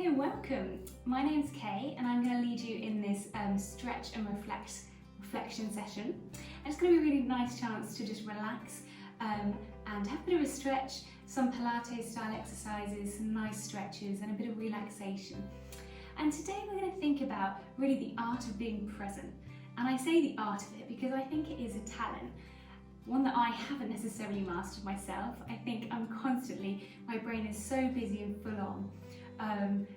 Okay, welcome. My name's Kay and I'm going to lead you in this stretch and reflection session. And it's going to be a really nice chance to just relax and have a bit of a stretch, some Pilates style exercises, some nice stretches and a bit of relaxation. And today we're going to think about really the art of being present. And I say the art of it because I think it is a talent, one that I haven't necessarily mastered myself. I think my brain is so busy and full on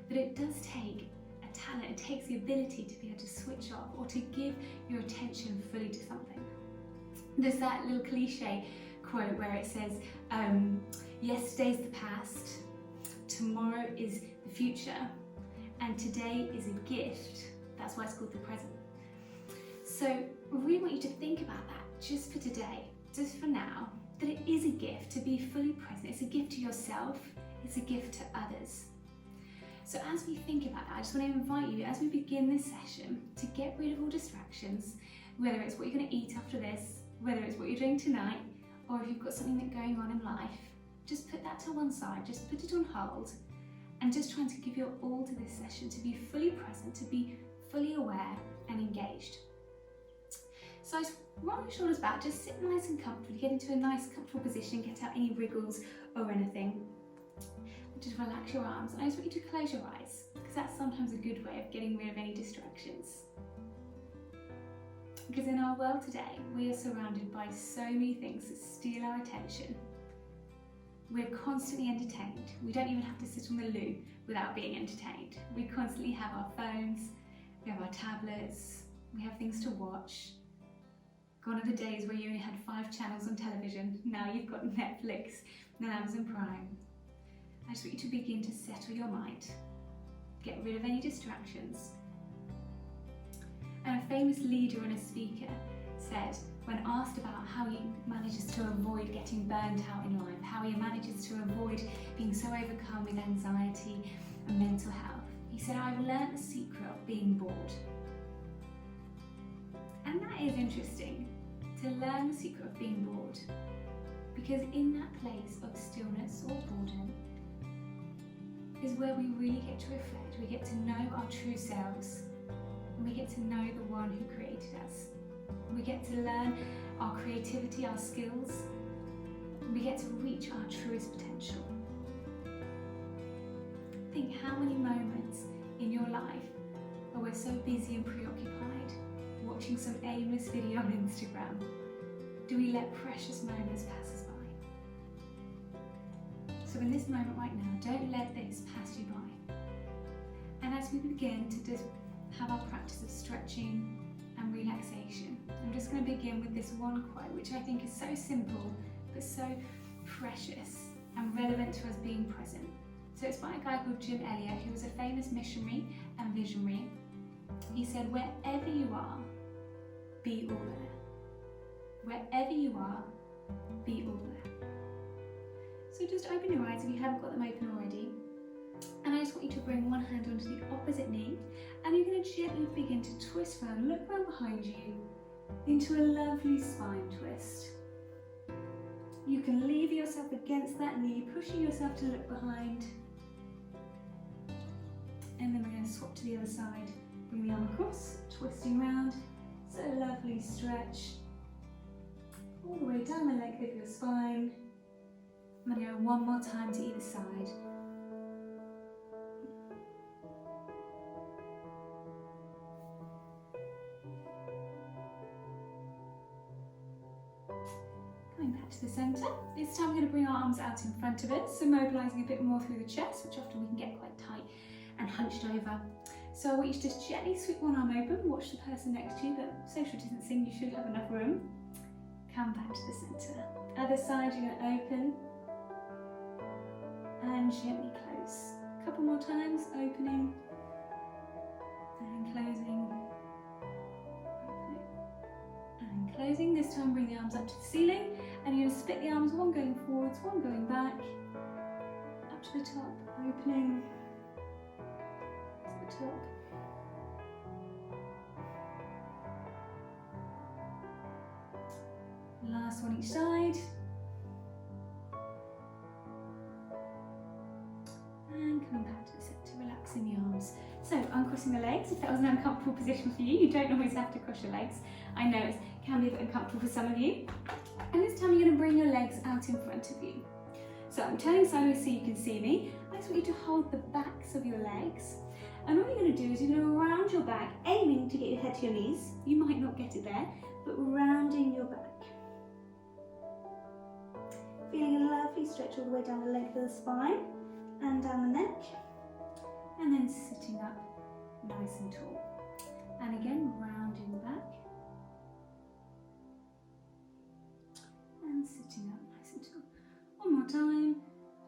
that it does take a talent. It takes the ability to be able to switch off or to give your attention fully to something. There's that little cliche quote where it says, yesterday's the past, tomorrow is the future, and today is a gift. That's why it's called the present. So I really want you to think about that just for today, just for now, that it is a gift to be fully present. It's a gift to yourself, it's a gift to others. So as we think about that, I just want to invite you, as we begin this session, to get rid of all distractions, whether it's what you're going to eat after this, whether it's what you're doing tonight, or if you've got something that's going on in life, just put that to one side, just put it on hold, and just trying to give your all to this session, to be fully present, to be fully aware and engaged. So roll your shoulders back, just sit nice and comfortably, get into a nice comfortable position, get out any wriggles or anything. Just relax your arms, and I just want you to close your eyes, because that's sometimes a good way of getting rid of any distractions. Because in our world today, we are surrounded by so many things that steal our attention. We're constantly entertained. We don't even have to sit on the loo without being entertained. We constantly have our phones, we have our tablets, we have things to watch. Gone are the days where you only had 5 channels on television. Now you've got Netflix and Amazon Prime. I just want you to begin to settle your mind, get rid of any distractions. And a famous leader and a speaker said, when asked about how he manages to avoid getting burned out in life, how he manages to avoid being so overcome with anxiety and mental health, he said, I've learned the secret of being bored. And that is interesting, to learn the secret of being bored, because in that place of stillness or boredom is where we really get to reflect. We get to know our true selves, and we get to know the one who created us. We get to learn our creativity, our skills, and we get to reach our truest potential. Think how many moments in your life where we're so busy and preoccupied, watching some aimless video on Instagram, do we let precious moments pass us by? So in this moment right now, don't let this pass you by. And as we begin to just have our practice of stretching and relaxation, I'm just going to begin with this one quote, which I think is so simple, but so precious and relevant to us being present. So it's by a guy called Jim Elliot, who was a famous missionary and visionary. He said, wherever you are, be all there. Wherever you are, be all there. So just open your eyes if you haven't got them open already. And I just want you to bring one hand onto the opposite knee, and you're going to gently begin to twist round, look round behind you into a lovely spine twist. You can lever yourself against that knee, pushing yourself to look behind. And then we're going to swap to the other side. Bring the arm across, twisting round. So a lovely stretch all the way down the length of your spine. I'm going to go one more time to either side. Coming back to the centre. This time we're going to bring our arms out in front of us, so mobilising a bit more through the chest, which often we can get quite tight and hunched over. So I want you to just gently sweep one arm open, watch the person next to you, but social distancing, you should have enough room. Come back to the centre. Other side, you're going to open and gently close. A couple more times, opening and closing, opening and closing. This time bring the arms up to the ceiling, and you're going to split the arms, one going forwards, one going back, up to the top, opening, to the top. Last one each side. And coming back to the centre, relaxing crossing the legs if that was an uncomfortable position for you. You don't always have to cross your legs. I know it can be a bit uncomfortable for some of you. And this time you're going to bring your legs out in front of you. So I'm turning sideways so you can see me. I just want you to hold the backs of your legs. And what you're going to do is you're going to round your back, aiming to get your head to your knees. You might not get it there, but rounding your back. Feeling a lovely stretch all the way down the length of the spine and down the neck. And then sitting up nice and tall. And again, rounding the back. And sitting up nice and tall. One more time,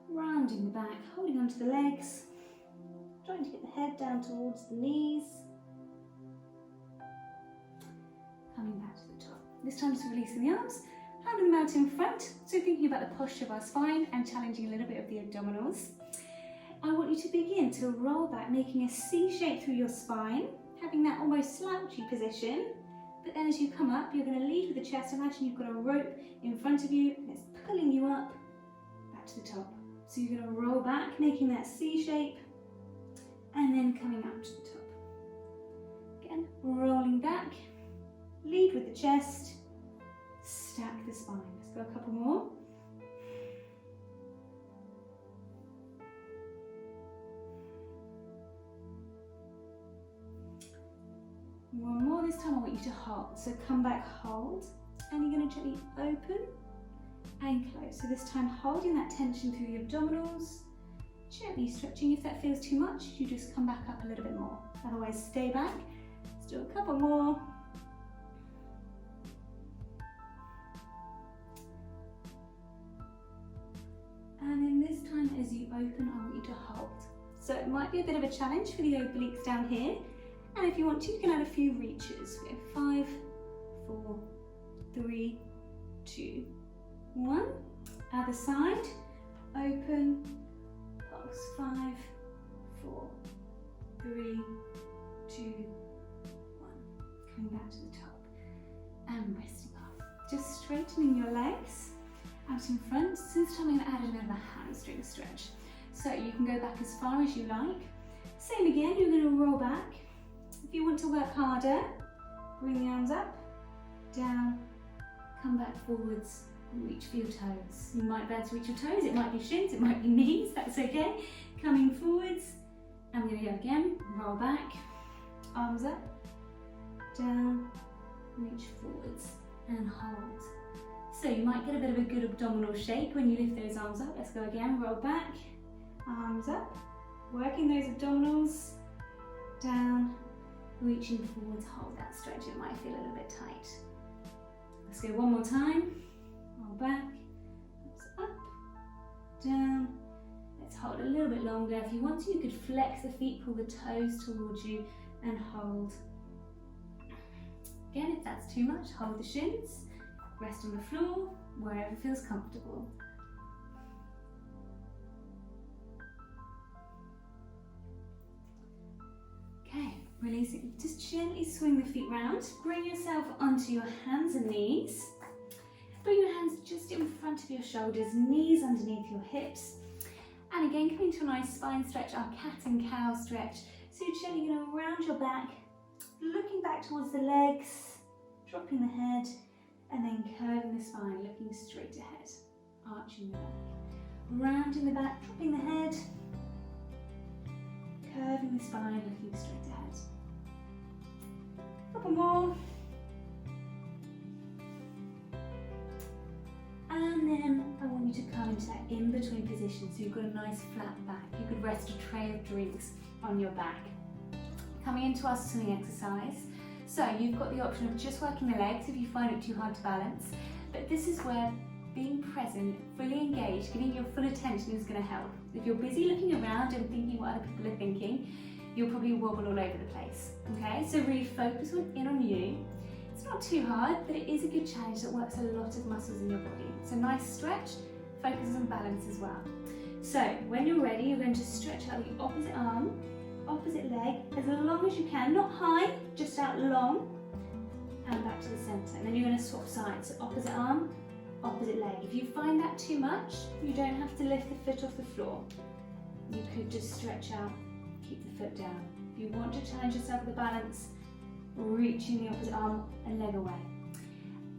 rounding the back, holding onto the legs. Trying to get the head down towards the knees. Coming back to the top. This time just releasing the arms, having them out in front. So thinking about the posture of our spine and challenging a little bit of the abdominals. I want you to begin to roll back, making a C shape through your spine, having that almost slouchy position. But then as you come up, you're going to lead with the chest. Imagine you've got a rope in front of you and it's pulling you up back to the top. So you're going to roll back, making that C shape. And then coming up to the top. Again, rolling back, lead with the chest, stack the spine. Let's go a couple more. One more, this time I want you to hold. So come back, hold, and you're going to gently open and close. So this time holding that tension through the abdominals. Gently stretching. If that feels too much, you just come back up a little bit more. Otherwise, stay back. Let's do a couple more. And then this time, as you open, I want you to hold. So it might be a bit of a challenge for the obliques down here. And if you want to, you can add a few reaches. We have 5, 4, 3, 2, 1. Other side. Open. 5, 4, 3, 2, 1. Coming back to the top and resting off. Just straightening your legs out in front. So this time I'm going to add a bit of a hamstring stretch. So you can go back as far as you like. Same again, you're going to roll back. If you want to work harder, bring the arms up, down, come back forwards. Reach for your toes. You might be able to reach your toes, it might be shins, it might be knees, that's okay. Coming forwards, and we're going to go again, roll back, arms up, down, reach forwards, and hold. So you might get a bit of a good abdominal shake when you lift those arms up. Let's go again, roll back, arms up, working those abdominals, down, reaching forwards, hold that stretch, it might feel a little bit tight. Let's go one more time. Roll back, up, down. Let's hold a little bit longer. If you want to, you could flex the feet, pull the toes towards you and hold. Again, if that's too much, hold the shins, rest on the floor, wherever feels comfortable. Okay, releasing. Just gently swing the feet round. Bring yourself onto your hands and knees. Bring your hands just in front of your shoulders, knees underneath your hips. And again, coming to a nice spine stretch, our cat and cow stretch. So you're gently going to round your back, looking back towards the legs, dropping the head, and then curving the spine, looking straight ahead, arching the back. Rounding the back, dropping the head, curving the spine, looking straight ahead. Couple more. And then I want you to come into that in-between position, so you've got a nice flat back. You could rest a tray of drinks on your back. Coming into our swimming exercise. So you've got the option of just working the legs if you find it too hard to balance, but this is where being present, fully engaged, giving your full attention is going to help. If you're busy looking around and thinking what other people are thinking, you'll probably wobble all over the place, okay? So really focus in on you. It's not too hard, but it is a good challenge that works a lot of muscles in your body. So nice stretch, focus on balance as well. So when you're ready, you're going to stretch out the opposite arm, opposite leg, as long as you can, not high, just out long, and back to the center. And then you're going to swap sides, so opposite arm, opposite leg. If you find that too much, you don't have to lift the foot off the floor. You could just stretch out, keep the foot down. If you want to challenge yourself with the balance, reaching the opposite arm and leg away.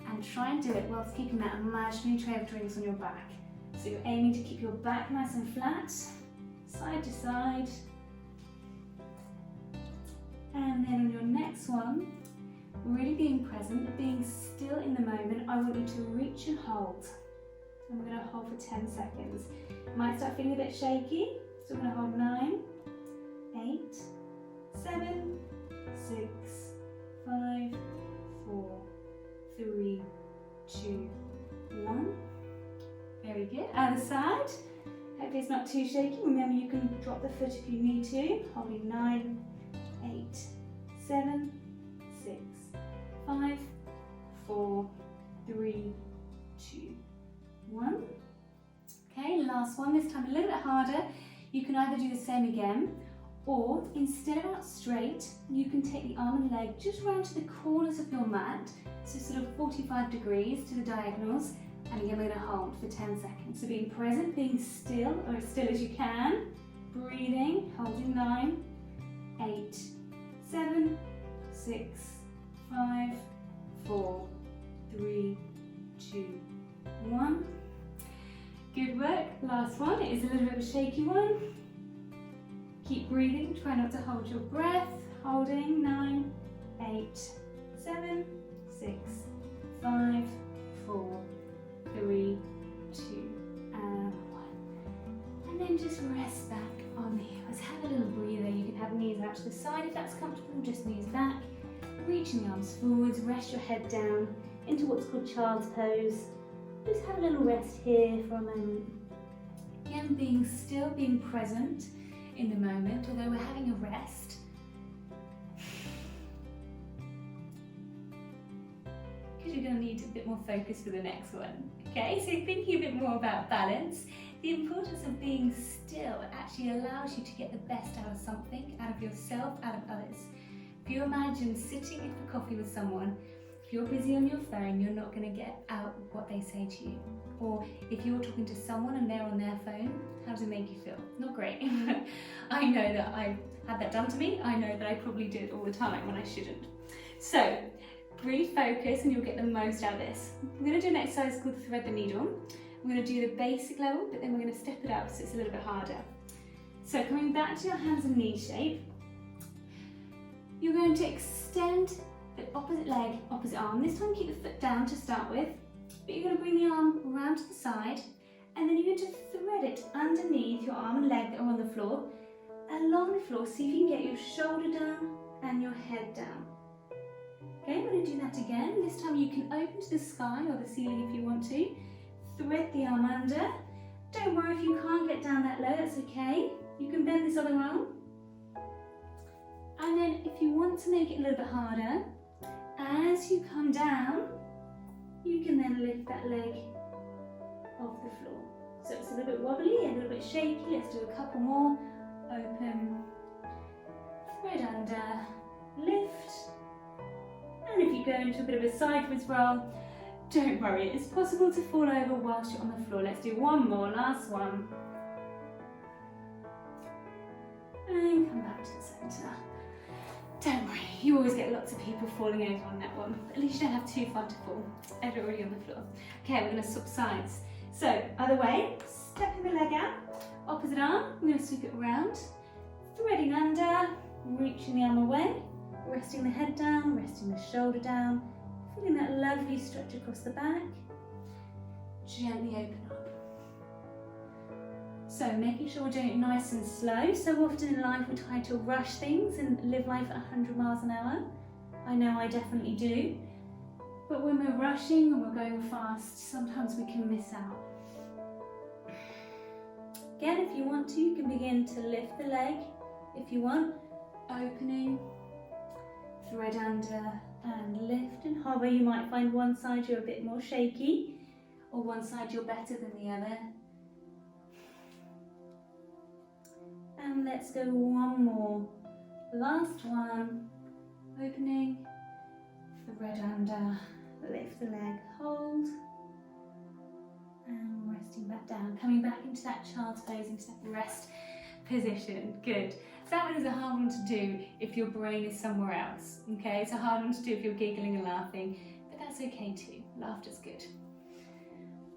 And try and do it whilst keeping that imaginary tray of drinks on your back. So you're aiming to keep your back nice and flat, side to side. And then on your next one, really being present, being still in the moment, I want you to reach and hold. I'm going to hold for 10 seconds. Might start feeling a bit shaky, so I'm going to hold 9, 8, 7, 6, 5, 4, 3, 2, 1. Very good. Other side. Hopefully it's not too shaky. Remember, you can drop the foot if you need to. Holding 9, 8, 7, 6, 5, 4, 3, 2, 1. Okay, last one. This time a little bit harder. You can either do the same again, or instead of out straight, you can take the arm and leg just round to the corners of your mat, so sort of 45 degrees to the diagonals, and again we're going to hold for 10 seconds. So being present, being still, or as still as you can, breathing, holding 9, 8, 7, 6, 5, 4, 3, 2, 1. Good work. Last one. It is a little bit of a shaky one. Keep breathing. Try not to hold your breath. Holding 9, 8, 7, 6, 5, 4, 3, 2, and 1. And then just rest back on the heels. Have a little breather. You can have knees out to the side if that's comfortable, just knees back. Reaching the arms forwards, rest your head down into what's called child's pose. Just have a little rest here for a moment. Again, being still, being present in the moment, although we're having a rest. Because you're going to need a bit more focus for the next one. Okay, so thinking a bit more about balance, the importance of being still actually allows you to get the best out of something, out of yourself, out of others. If you imagine sitting in for coffee with someone, if you're busy on your phone, you're not going to get out what they say to you. Or if you're talking to someone and they're on their phone, how does it make you feel? Not great. I know that I've had that done to me. I know that I probably do it all the time when I shouldn't. So really focus and you'll get the most out of this. We're going to do an exercise called thread the needle. We're going to do the basic level, but then we're going to step it up so it's a little bit harder. So coming back to your hands and knee shape, you're going to extend the opposite leg, opposite arm. This time keep the foot down to start with, but you're going to bring the arm around to the side, and then you're going to thread it underneath your arm and leg that are on the floor, along the floor. See if you can get your shoulder down and your head down. Okay, we're going to do that again. This time you can open to the sky or the ceiling if you want to. Thread the arm under. Don't worry if you can't get down that low, that's okay. You can bend this other arm. And then if you want to make it a little bit harder, as you come down, you can then lift that leg off the floor. So it's a little bit wobbly, a little bit shaky. Let's do a couple more. Open, thread under, lift. And if you go into a bit of a sideways roll, don't worry, it's possible to fall over whilst you're on the floor. Let's do one more, last one. And come back to the centre. Don't worry, you always get lots of people falling over on that one. At least you don't have too far to fall. They're already on the floor. Okay, we're going to swap sides. So, other way, stepping the leg out, opposite arm, we're going to sweep it around, threading under, reaching the arm away, resting the head down, resting the shoulder down, feeling that lovely stretch across the back. Gently open up. So making sure we're doing it nice and slow. So often in life we try to rush things and live life at 100 miles an hour. I know I definitely do. But when we're rushing and we're going fast, sometimes we can miss out. Again, if you want to, you can begin to lift the leg if you want. Opening, thread under and lift and hover. You might find one side you're a bit more shaky or one side you're better than the other. And let's go one more. Last one. Opening, thread under, lift the leg, hold, and resting back down. Coming back into that child's pose, into that rest position. Good. That one is a hard one to do if your brain is somewhere else, okay? It's a hard one to do if you're giggling and laughing, but that's okay too. Laughter's good.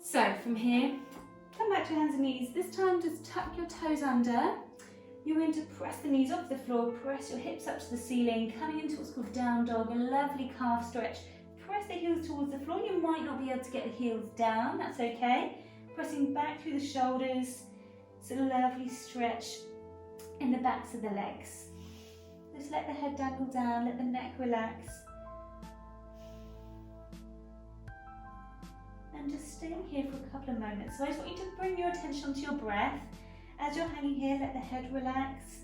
So from here, come back to your hands and knees. This time just tuck your toes under. You're going to press the knees off the floor, press your hips up to the ceiling, coming into what's called down dog, a lovely calf stretch. Press the heels towards the floor. You might not be able to get the heels down, that's okay. Pressing back through the shoulders. It's a lovely stretch in the backs of the legs. Just let the head dangle down, let the neck relax. And just staying here for a couple of moments. So I just want you to bring your attention to your breath. As you're hanging here, let the head relax.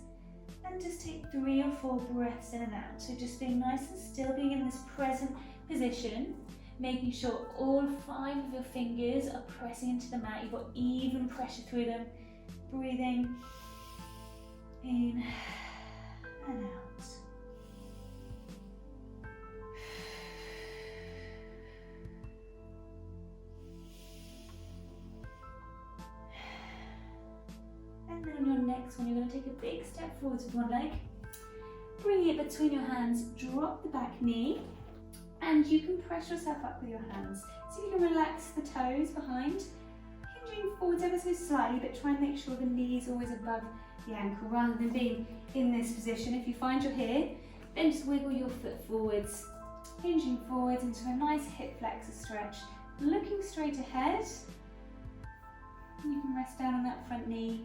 And just take 3 or 4 breaths in and out. So just being nice and still, being in this present position, making sure all 5 of your fingers are pressing into the mat. You've got even pressure through them. Breathing in and out. And then on your next one, you're going to take a big step forwards with one leg. Bring it between your hands, drop the back knee, and you can press yourself up with your hands. So you can relax the toes behind, hinging forwards ever so slightly, but try and make sure the knee is always above the ankle rather than being in this position. If you find you're here, then just wiggle your foot forwards, hinging forwards into a nice hip flexor stretch, looking straight ahead. And you can rest down on that front knee.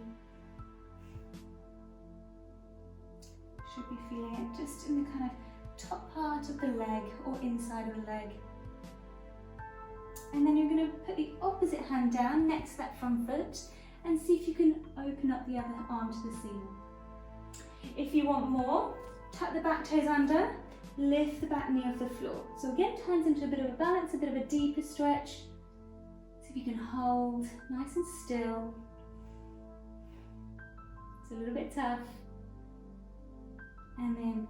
Should be feeling it just in the kind of top part of the leg or inside of the leg. And then you're going to put the opposite hand down next to that front foot and see if you can open up the other arm to the ceiling. If you want more, tuck the back toes under, lift the back knee off the floor. So again, hands into a bit of a balance, a bit of a deeper stretch. See if you can hold nice and still. It's a little bit tough. And then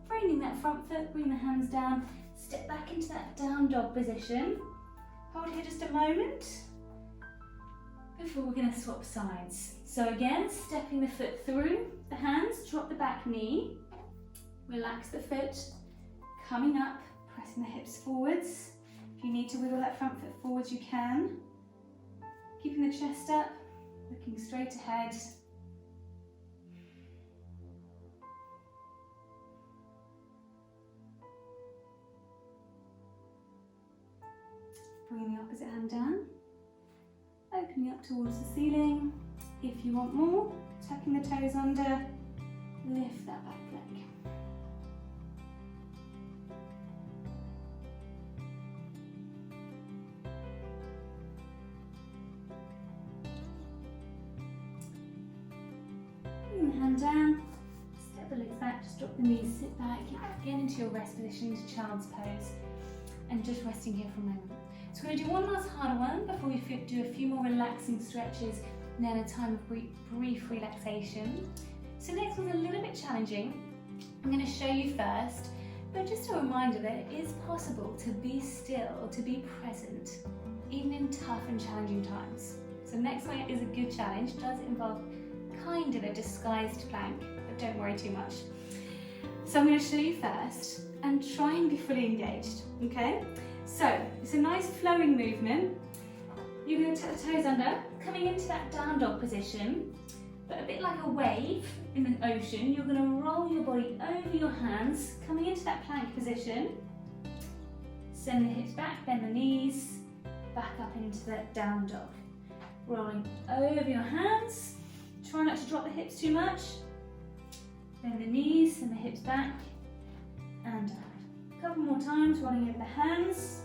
bringing that front foot, bring the hands down, step back into that down dog position. Hold here just a moment before we're going to swap sides. So again, stepping the foot through the hands, drop the back knee, relax the foot, coming up, pressing the hips forwards. If you need to wiggle that front foot forwards, you can. Keeping the chest up, looking straight ahead. Bringing the opposite hand down, opening up towards the ceiling. If you want more, tucking the toes under, lift that back leg. Bring the hand down, step the legs back, just drop the knees, sit back, get into your rest position, into child's pose, and just resting here for a moment. So we're going to do one last harder one before we do a few more relaxing stretches and then a time of brief relaxation. So next one's a little bit challenging. I'm going to show you first, but just a reminder that it is possible to be still or to be present even in tough and challenging times. So next one is a good challenge. It does involve kind of a disguised plank, but don't worry too much. So I'm going to show you first and try and be fully engaged, okay? So, it's a nice flowing movement. You're going to tuck the toes under, coming into that down dog position, but a bit like a wave in the ocean. You're going to roll your body over your hands, coming into that plank position. Send the hips back, bend the knees, back up into that down dog. Rolling over your hands. Try not to drop the hips too much. Bend the knees and the hips back and down. A couple more times, rolling over the hands,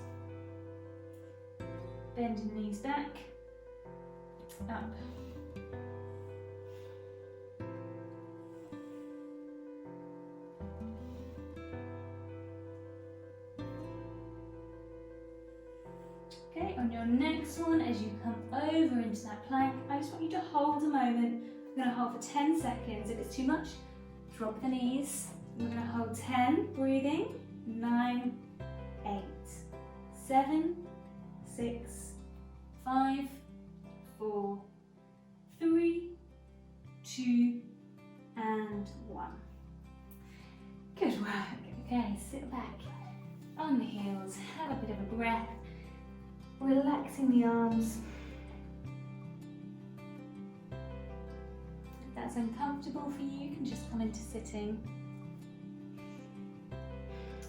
bending the knees back, up. Okay, on your next one, as you come over into that plank, I just want you to hold a moment. We're going to hold for 10 seconds. If it's too much, drop the knees. We're going to hold 10, breathing. 9, 8, 7, 6, 5, 4, 3, 2, and 1. Good work. Okay, sit back on the heels, have a bit of a breath, relaxing the arms. If that's uncomfortable for you, you can just come into sitting.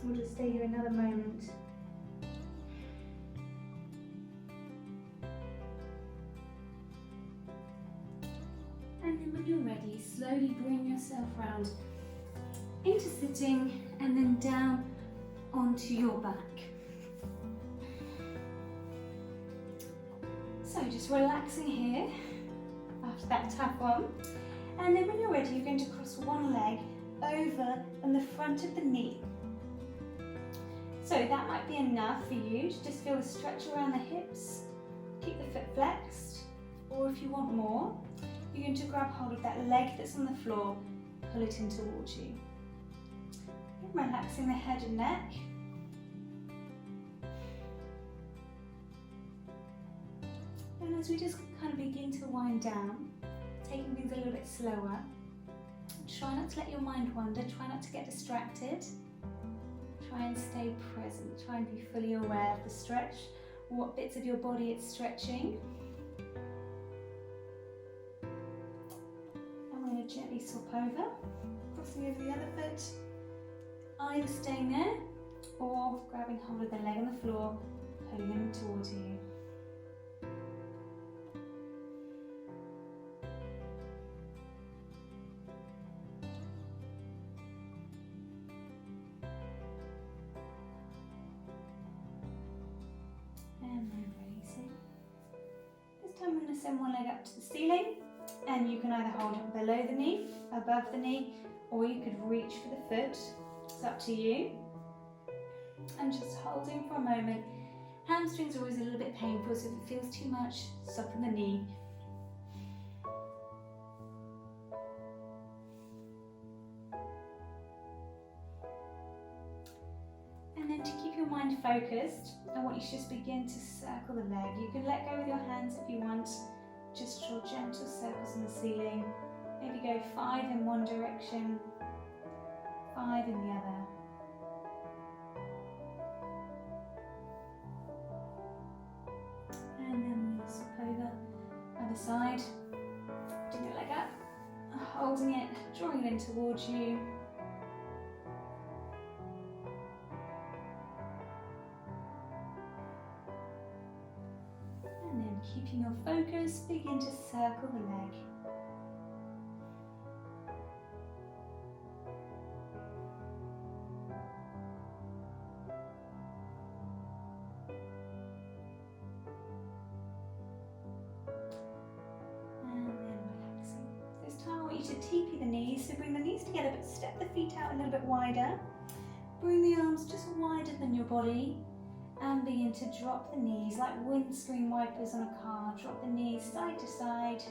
We'll just stay here another moment. And then when you're ready, slowly bring yourself round into sitting and then down onto your back. So just relaxing here after that tough one. And then when you're ready, you're going to cross one leg over on the front of the knee. So that might be enough for you to just feel a stretch around the hips, keep the foot flexed, or if you want more, you're going to grab hold of that leg that's on the floor, pull it in towards you. Relaxing the head and neck. And as we just kind of begin to wind down, taking things a little bit slower, try not to let your mind wander, try not to get distracted. Try and stay present, try and be fully aware of the stretch, what bits of your body it's stretching. I'm going to gently swap over, crossing over the other foot, either staying there or grabbing hold of the leg on the floor, pulling them towards you. And then releasing. This time I'm going to send one leg up to the ceiling, and you can either hold it below the knee, above the knee, or you could reach for the foot. It's up to you. And just holding for a moment. Hamstrings are always a little bit painful, so if it feels too much, soften the knee. And then to keep your mind focused, I want you to just begin to circle the leg. You can let go with your hands if you want. Just draw gentle circles on the ceiling. Maybe go 5 in one direction, 5 in the other. And then we'll swap over, other side. Bring your leg up, holding it, drawing it in towards you. And then keeping your focus, begin to circle the leg. To teepee the knees, so bring the knees together but step the feet out a little bit wider. Bring the arms just wider than your body and begin to drop the knees like windscreen wipers on a car. Drop the knees side to side.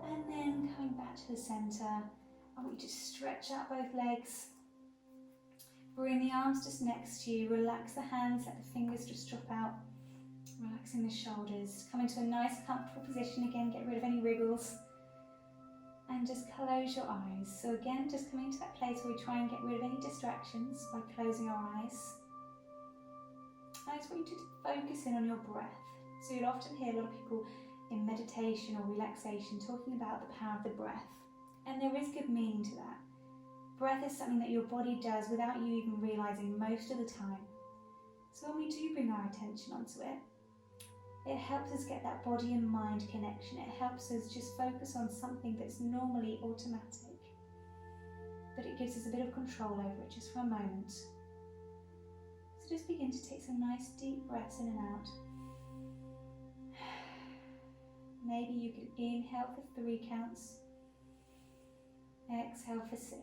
And then coming back to the centre, I want you to stretch out both legs. Bring the arms just next to you, relax the hands, let the fingers just drop out, relaxing the shoulders. Come into a nice comfortable position again, get rid of any wriggles and just close your eyes. So again, just coming to that place where we try and get rid of any distractions by closing our eyes. I just want you to focus in on your breath. So you'll often hear a lot of people in meditation or relaxation talking about the power of the breath, and there is good meaning to that. Breath is something that your body does without you even realising most of the time. So when we do bring our attention onto it, it helps us get that body and mind connection. It helps us just focus on something that's normally automatic, but it gives us a bit of control over it just for a moment. So just begin to take some nice deep breaths in and out. Maybe you can inhale for 3 counts, exhale for 6.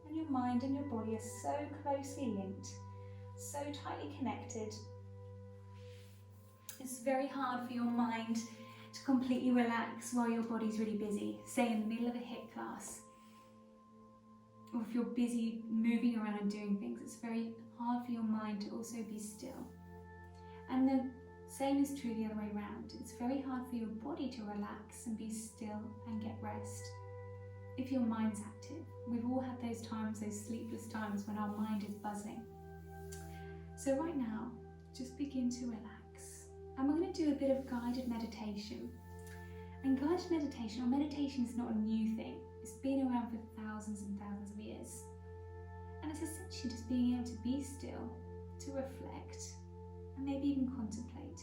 And your mind and your body are so closely linked, so tightly connected. It's very hard for your mind to completely relax while your body's really busy, say in the middle of a HIIT class, or if you're busy moving around and doing things, it's very hard for your mind to also be still. And the same is true the other way around. It's very hard for your body to relax and be still and get rest if your mind's active. We've all had those times, those sleepless times when our mind is buzzing. So right now, just begin to relax. And we're going to do a bit of guided meditation. And guided meditation, or meditation, is not a new thing. It's been around for thousands and thousands of years. And it's essentially just being able to be still, to reflect, and maybe even contemplate.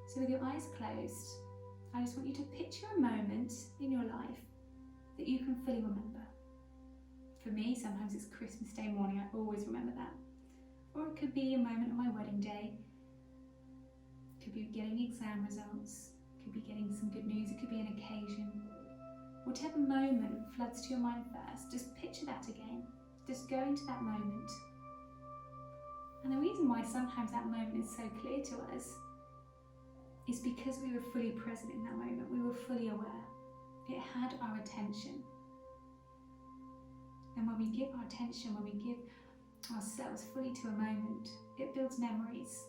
So with your eyes closed, I just want you to picture a moment in your life that you can fully remember. For me, sometimes it's Christmas Day morning, I always remember that. Or it could be a moment on my wedding day. It could be getting exam results. It could be getting some good news. It could be an occasion. Whatever moment floods to your mind first, just picture that again. Just go into that moment. And the reason why sometimes that moment is so clear to us is because we were fully present in that moment. We were fully aware. It had our attention. And when we give our attention, when we give ourselves fully to a moment, it builds memories.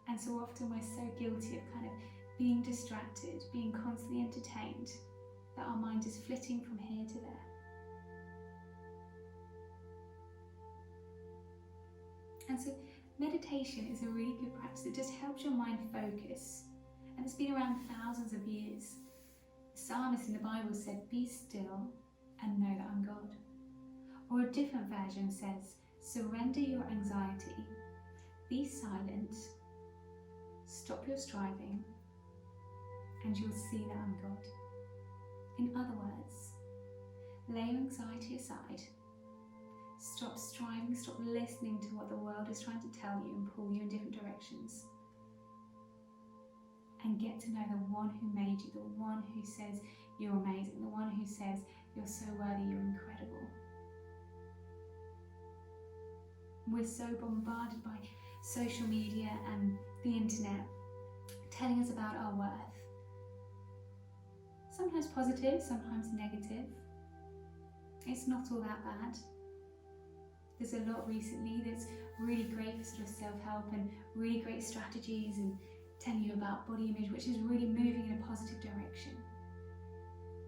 And so often we're so guilty of kind of being distracted, being constantly entertained, that our mind is flitting from here to there. And so meditation is a really good practice. It just helps your mind focus. And it's been around thousands of years. The psalmist in the Bible said, "Be still and know that I'm God." Or a different version says, "Surrender your anxiety, be silent, stop your striving, and you'll see that I'm God." In other words, lay your anxiety aside. Stop striving, stop listening to what the world is trying to tell you and pull you in different directions. And get to know the one who made you, the one who says you're amazing, the one who says you're so worthy, you're incredible. We're so bombarded by social media and the internet telling us about our worth. Sometimes positive, sometimes negative. It's not all that bad. There's a lot recently that's really great for sort of self-help and really great strategies and telling you about body image, which is really moving in a positive direction.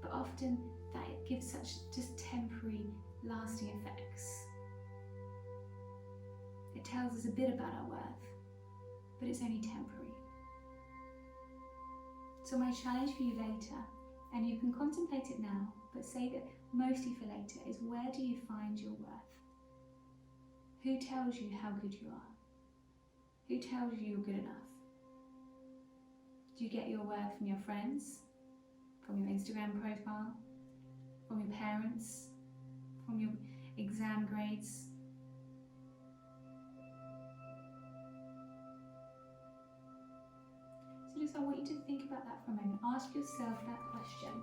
But often that gives such just temporary, lasting effects. It tells us a bit about our worth, but it's only temporary. So my challenge for you later, and you can contemplate it now, but say that mostly for later, is where do you find your worth? Who tells you how good you are? Who tells you you're good enough? Do you get your worth from your friends? From your Instagram profile? From your parents? From your exam grades? So just I want you to think about that for a moment. Ask yourself that question.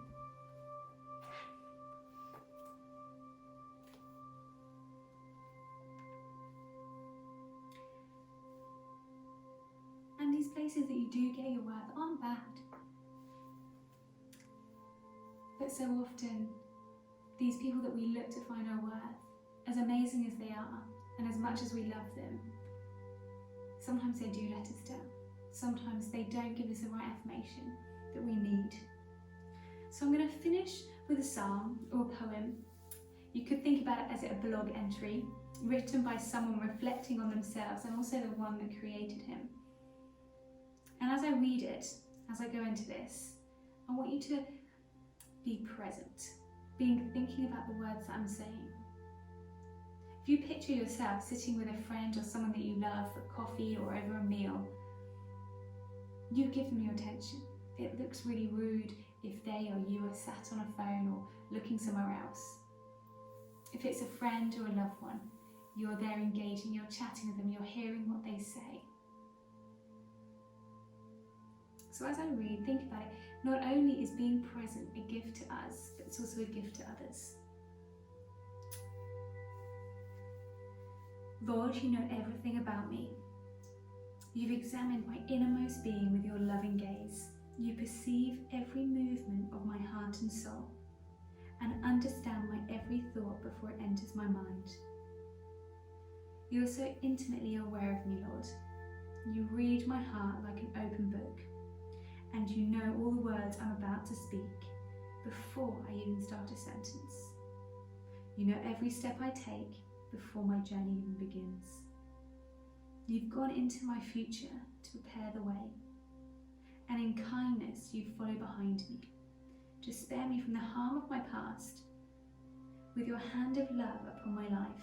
And these places that you do get your worth aren't bad. But so often, these people that we look to find our worth, as amazing as they are, and as much as we love them, sometimes they do let us down. Sometimes they don't give us the right affirmation that we need. So I'm going to finish with a psalm or a poem. You could think about it as a blog entry, written by someone reflecting on themselves and also the one that created him. And as I read it, as I go into this, I want you to be present, thinking about the words that I'm saying. If you picture yourself sitting with a friend or someone that you love for coffee or over a meal, you give them your attention. It looks really rude if they or you are sat on a phone or looking somewhere else. If it's a friend or a loved one, you're there engaging, you're chatting with them, you're hearing what they say. So as I read, think about it. Not only is being present a gift to us, but it's also a gift to others. Lord, you know everything about me. You've examined my innermost being with your loving gaze. You perceive every movement of my heart and soul, and understand my every thought before it enters my mind. You are so intimately aware of me, Lord. You read my heart like an open book, and you know all the words I'm about to speak before I even start a sentence. You know every step I take before my journey even begins. You've gone into my future to prepare the way, and in kindness you follow behind me, to spare me from the harm of my past. With your hand of love upon my life,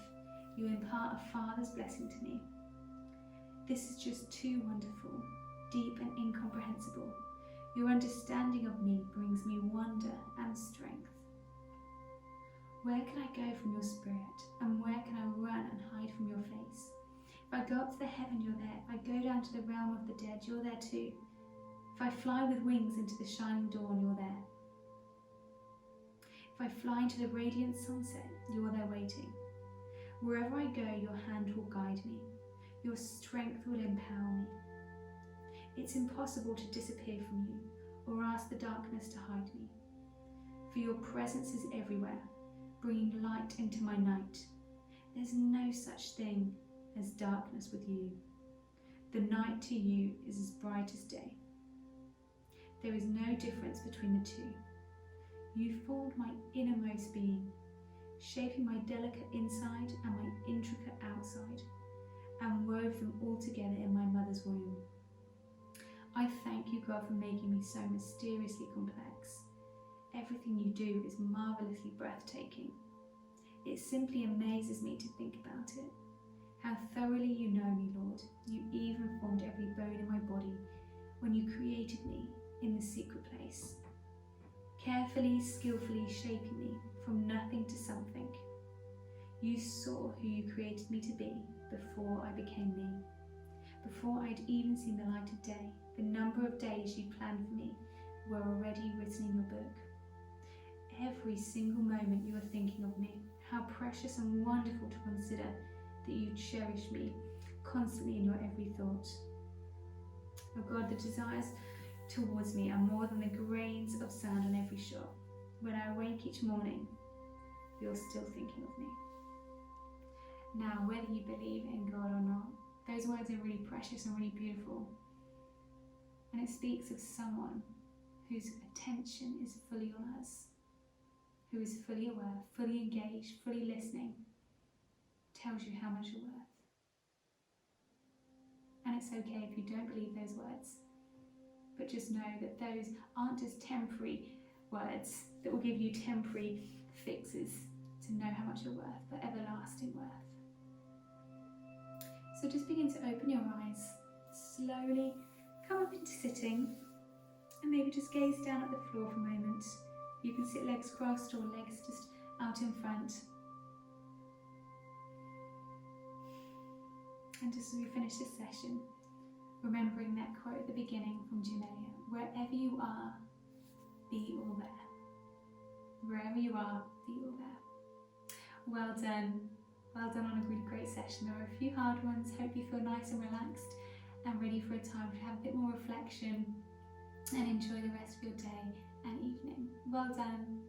you impart a Father's blessing to me. This is just too wonderful, deep and incomprehensible. Your understanding of me brings me wonder and strength. Where can I go from your spirit, and where can I run and hide from your face? If I go up to the heaven, you're there. If I go down to the realm of the dead, you're there too. If I fly with wings into the shining dawn, you're there. If I fly into the radiant sunset, you're there waiting. Wherever I go, your hand will guide me. Your strength will empower me. It's impossible to disappear from you or ask the darkness to hide me. For your presence is everywhere, bringing light into my night. There's no such thing as darkness with you. The night to you is as bright as day. There is no difference between the two. You formed my innermost being, shaping my delicate inside and my intricate outside, and wove them all together in my mother's womb. I thank you, God, for making me so mysteriously complex. Everything you do is marvellously breathtaking. It simply amazes me to think about it. How thoroughly you know me, Lord. You even formed every bone in my body when you created me in the secret place, carefully, skillfully shaping me from nothing to something. You saw who you created me to be before I became me. Before I'd even seen the light of day, the number of days you planned for me were already written in your book. Every single moment you are thinking of me. How precious and wonderful to consider that you cherish me constantly in your every thought. Oh God, the desires towards me are more than the grains of sand on every shore. When I awake each morning, you're still thinking of me. Now, whether you believe in God or not, those words are really precious and really beautiful. And it speaks of someone whose attention is fully on us, who is fully aware, fully engaged, fully listening, tells you how much you're worth. And it's okay if you don't believe those words, but just know that those aren't just temporary words that will give you temporary fixes to know how much you're worth, but everlasting worth. So just begin to open your eyes, slowly come up into sitting, and maybe just gaze down at the floor for a moment. You can sit legs crossed or legs just out in front. And just as we finish this session, remembering that quote at the beginning from Jamelia, wherever you are, be all there. Wherever you are, be all there. Well done. Well done on a really great session. There were a few hard ones. Hope you feel nice and relaxed and ready for a time to have a bit more reflection and enjoy the rest of your day and evening. Well done.